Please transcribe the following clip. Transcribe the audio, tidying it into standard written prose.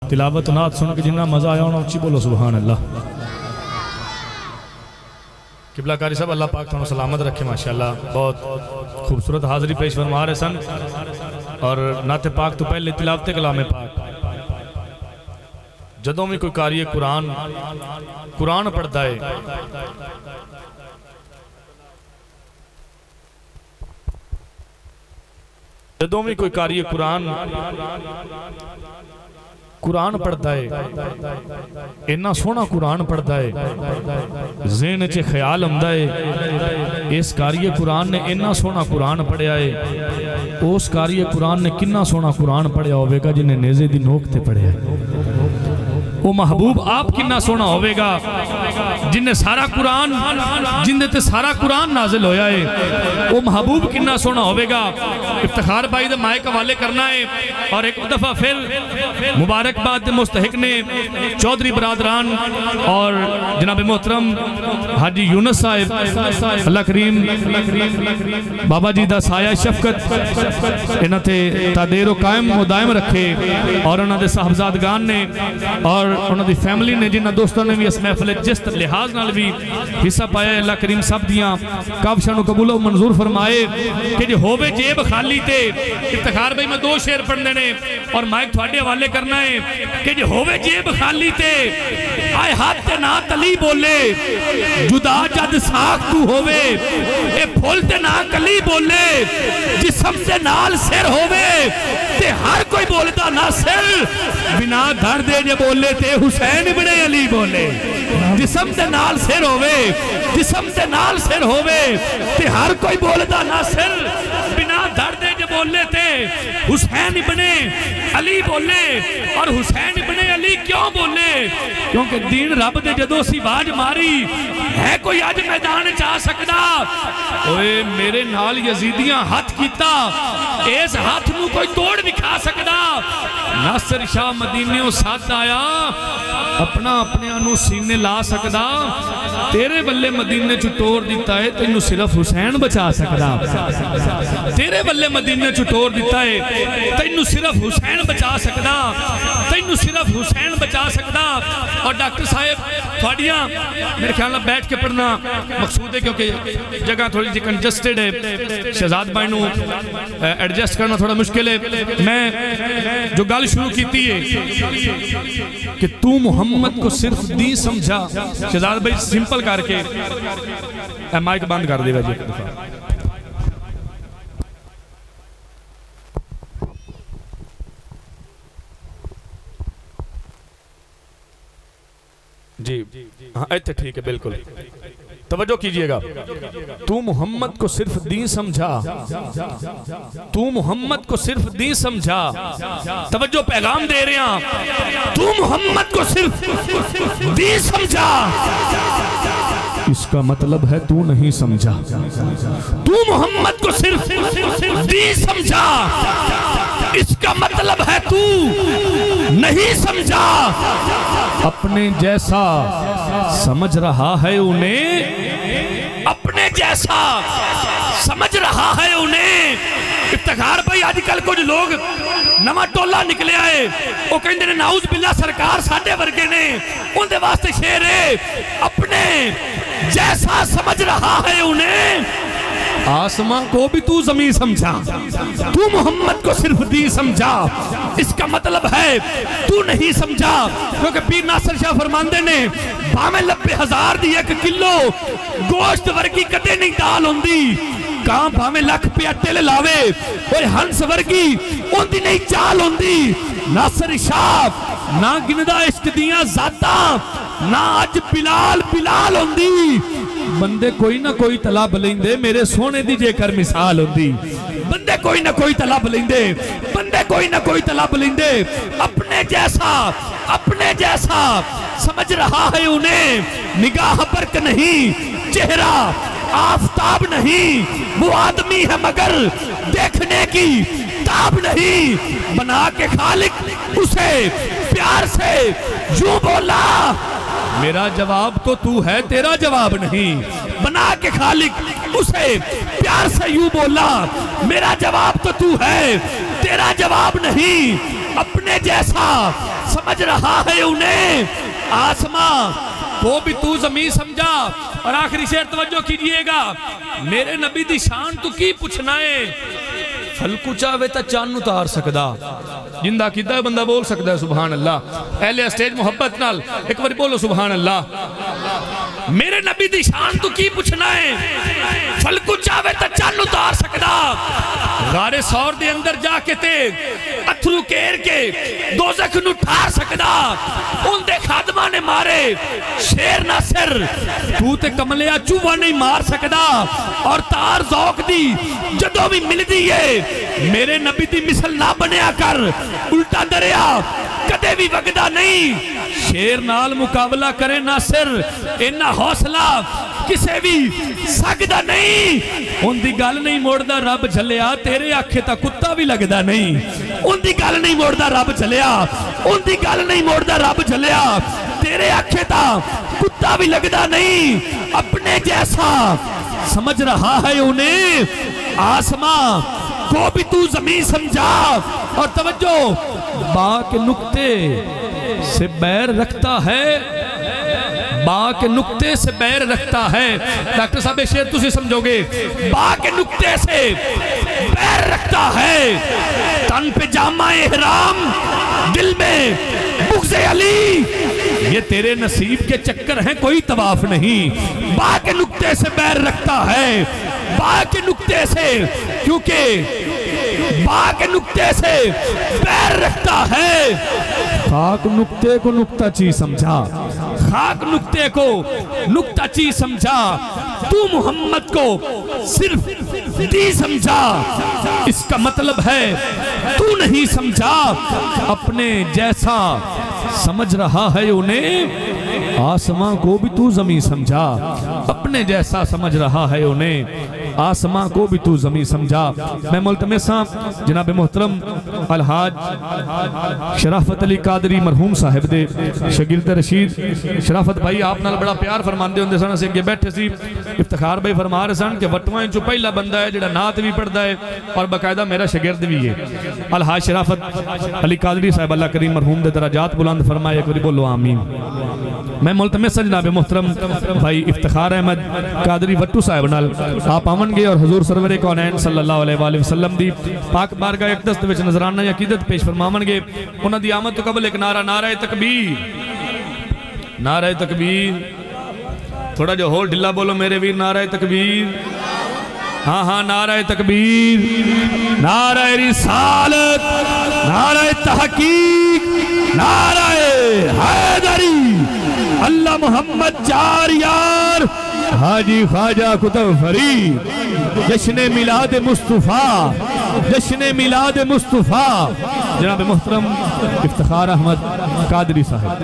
तिलावत नात सुन के जिन्ना मजा आया होना उच्ची बोलो सुभान अल्लाह। किबला कारी साहब अल्लाह पाक तुम सलामत रखे माशाअल्लाह। बहुत खूबसूरत हाज़री पेश फरमा रहे सन और नाते पाक तो पहले तिलावत कलाम पाक जदों भी कोई कारी कुरान पढ़ता है जदों भी कोई कारी कुरान पढ़ता है इन्ना सोहना कुरान पढ़ता है ज़हन च ख्याल आंदा है इस कारी कुरान ने इन्ना सोहना कुरान पढ़िया है। उस कारी कुरान ने किन्ना सोहना कुरान पढ़िया होगा जिन्हें नेज़े दी नोक ते पढ़िया। वो महबूब आप किन्ना सोहना होगा जिन्हें सारा कुरान जिन्हें ते सारा कुरान नाजिल होया है। वो महबूब किन्ना सोहना होगा। इफ्तिखार भाई दे माइक हवाले करना है और एक दफा फिर मुबारकबाद मुस्तहिक ने चौधरी बरादरान और जनाब मोहतरम हाजी यूनुस साहिब अल्लाह करीम बाबा जी दा साया शफकत इन्हां ते तादेरो कायम मुदायम रखे और उन्हां दे साहबजादगान ने और उन्हां दी फैमिली ने जिन्हां दोस्तों ने भी इस महफिल जिस लिहाज नाल भी हिस्सा पाया अल्लाह करीम सब दियां काबशां नूं कबूल और मंजूर फरमाए कि जे होवे जेब खाली ते इफ्तिखार भाई मैं 2 शेर पढ़ने ने और माइक थोड़े हवाले करना है कि जे होवे जेब खाली ते आए हाथ ते ना तली बोले जुदा जद साख तू होवे ए फुल ते ना कली बोले जिस्म ते नाल सिर होवे ते हर कोई बोलदा ना सिर बिना धड़ दे जे बोले ते हुसैन इब्ने अली बोले। जिस्म ते नाल सिर होवे जिस्म ते नाल सिर होवे ते हर कोई बोलदा ना सिर बिना धड़ दे जे बोले ते हुसैन इब्ने अली बोले। और हुसैन इब्ने अली क्यों बोले क्योंकि दीन रब दे जदों सी आवाज मारी है कोई अज मैदान च आ सकदा ओए मेरे नाल यजीदियां हाथ कीता इस हाथ नूं कोई तोड़ दिखा सकदा। नासिर शाह मदीनियों साथ आया अपना अपने नूं सीने ला सकदा तेरे बल्ले मदीने च तोड़ दिता है तेनू सिर्फ हुसैन बचा सकदा। तेरे बल्ले मदीने च तोड़ दिता है तेनू सिर्फ हुसैन बचा सकदा तेनू सिर्फ हुसैन बचा सकदा। और डॉक्टर साहब थोड़ियां मेरे ख्याल में बैठ के पढ़ना मकसूद है क्योंकि जगह थोड़ी जी कंजस्टेड है शहजाद भाई नूं एडजस्ट करना थोड़ा मुश्किल है। मैं जो गल शुरू की है कि तू मोहम्मद को सिर्फ दी समझा शहजाद भाई सिंपल करके माइक बंद कर देगा जी एक दफा। जी हाँ इतने ठीक है बिल्कुल तवज्जो कीजिएगा। तू मोहम्मद को सिर्फ दी समझा तू मोहम्मद को सिर्फ दी समझा तवज्जो पैगाम दे रहे हैं तू मोहम्मद को सिर्फ दी समझा इसका मतलब है तू नहीं समझा। तू मोहम्मद को सिर्फ दी समझा इसका मतलब है तू नहीं समझा। अपने जैसा समझ रहा है उन्हें अपने जैसा समझ रहा है उन्हें। इफ्तिखार भाई आजकल कुछ लोग नवा टोला निकले आए वो कहते ने नाउज बिल्ला सरकार साडे वर्गे ने उनके वास्ते शेर है अपने जैसा समझ रहा है उन्हें आसमां को भी तू जमीन समझा। तू मोहम्मद को सिर्फ दी समझा इसका मतलब है तू नहीं समझा क्योंकि पीर नासिर शाह फरमांदे ने भावें 90,000 दी 1 किलो गोश्त वर्गी कदे नहीं दाल होंदी कां भावें लाख रुपया तिल लावे और हंस वर्गी उनदी नहीं चाल होंदी। नासिर शाह ना गिनदा इश्क दियां ज़ातां ना अज बिलाल बिलाल होंदी बंदे कोई ना कोई तलब लेंदे मेरे सोने दी जेकर मिसाल होंदी। बंदे कोई ना कोई तलब लेंदे बंदे कोई ना कोई तलब लेंदे अपने जैसा समझ रहा है उन्हें। निगाह बर्क नहीं चेहरा आफताब नहीं वो आदमी है मगर देखने की ताब नहीं। बना के खालिक उसे प्यार से यूं बोला मेरा जवाब तो तू है तेरा जवाब नहीं। बना के खालिक उसे प्यार से यूं बोला मेरा जवाब तो तू है तेरा जवाब नहीं। अपने जैसा समझ रहा है उन्हें आसमां को भी तू जमीन समझा। और आखिरी शेर तवज्जो कीजिएगा, मेरे नबी दी शान तू की पुछना है, फलकू चाहे तो चन्न उतार सकदा। जिंदा किदा बंदा बोल सकता है सुभान अल्लाह। पहले स्टेज मुहब्बत नाल एक बार बोलो सुभान अल्लाह। मेरे नबी दी शान तू की पुछना है, फलकू चाहे तो चन्न उतार सकदा। गारे सौर दे अंदर जाके ते अथरू केर के दोज़ख नू ठार सकदा। उनदे खादमा ने मारे शेर ना सिर, तू ते कमलिया चूहा नहीं मार सकदा। और तार ज़ौक़ दी जदों भी मिलदी है, मेरे नबी दी मिसल ना बनया कर, उल्टा दरिया कदे भी वगदा नहीं। शेर नाल मुकाबला करे ना सिर, इन्ना हौसला किसे भी सकदा नहीं। उनकी गल नहीं मोड़दा रब झलिया, तेरे आखे ता कुत्ता भी लगदा नहीं। उनकी गल नहीं मोड़दा रब झलिया, उनकी गल नहीं मोड़दा रब झलिया, तेरे आखे ता कुत्ता भी लगदा नहीं। अपने जैसा समझ रहा है उन्हें आसमां को भी तू जमीन समझा। और तवज्जो, बा के नुक्ते से बैर रखता है, बा के नुक्ते से बैर रखता है। डॉक्टर साहब शेर तुसी समझोगे, बा के नुक्ते से बैर रखता है। तन पे जामा एहराम, दिल में बुग़्ज़े अली, ये तेरे नसीब के चक्कर हैं, कोई तवाफ नहीं। बा के नुक्ते से बैर रखता है, बा के नुक्ते से, क्योंकि बा के नुक्ते से पैर रखता है। खाक नुक्ते को नुक्ता चीज समझा, खाक नुक्ते को नुक्ता चीज समझा। तू मोहम्मद को सिर्फ दी समझा, इसका मतलब है तू नहीं समझा। अपने जैसा समझ रहा है उन्हें आसमां को भी तू जमीन समझा। अपने जैसा समझ रहा है उन्हें आसमां को भी तू जमीन समझा। मैं मुल्तमिसा जनाब मोहतरम अलहाज शराफत अली कादरी मरहूम साहिब दे शगिर्द रशीद शराफत भाई आप नाल बड़ा प्यार फरमाते होंगे सन। असीं अगे बैठे सी, इफ्तिखार भाई फरमा रहे सन कि वटवां चो पहला बंदा है जिहड़ा नात भी पढ़ता है और बाकायदा मेरा शगिर्द भी है। अलहाज शराफत अली कादरी साहिब अल्लाह करीम मरहूम दे दराजात बुलंद फरमाए, एक बार बोलो आमीन। मैं मुल्तमिसा जनाब मोहतरम भाई इफ्तिखार अहमद कादरी वट्टू साहिब नाल आप आवन और हजूर सरवर कौनैन सल्लल्लाहु अलैहि वसल्लम दी पाक बारगाह अक़दस दे विच नजराना अकीदत पेश फरमावणगे। उन्हां दी आमद तो कबल एक नारा, नारा तकबीर, नारा तकबीर। थोड़ा जो होल ढिला बोलो मेरे वीर, नारा तकबीर। हाँ हाँ, नारा तकबीर, नारा रिसालत, नारा तहकीक, नारा हैदरी, अल्लाह मोहम्मद जार यार, हाजी ख्वाजा कुतुब फरीद, जश्न मिलाद मुस्तफा, जश्न मिलाद मुस्तफा। जनाब मोहतरम इफ्तिखार अहमद कादरी साहब।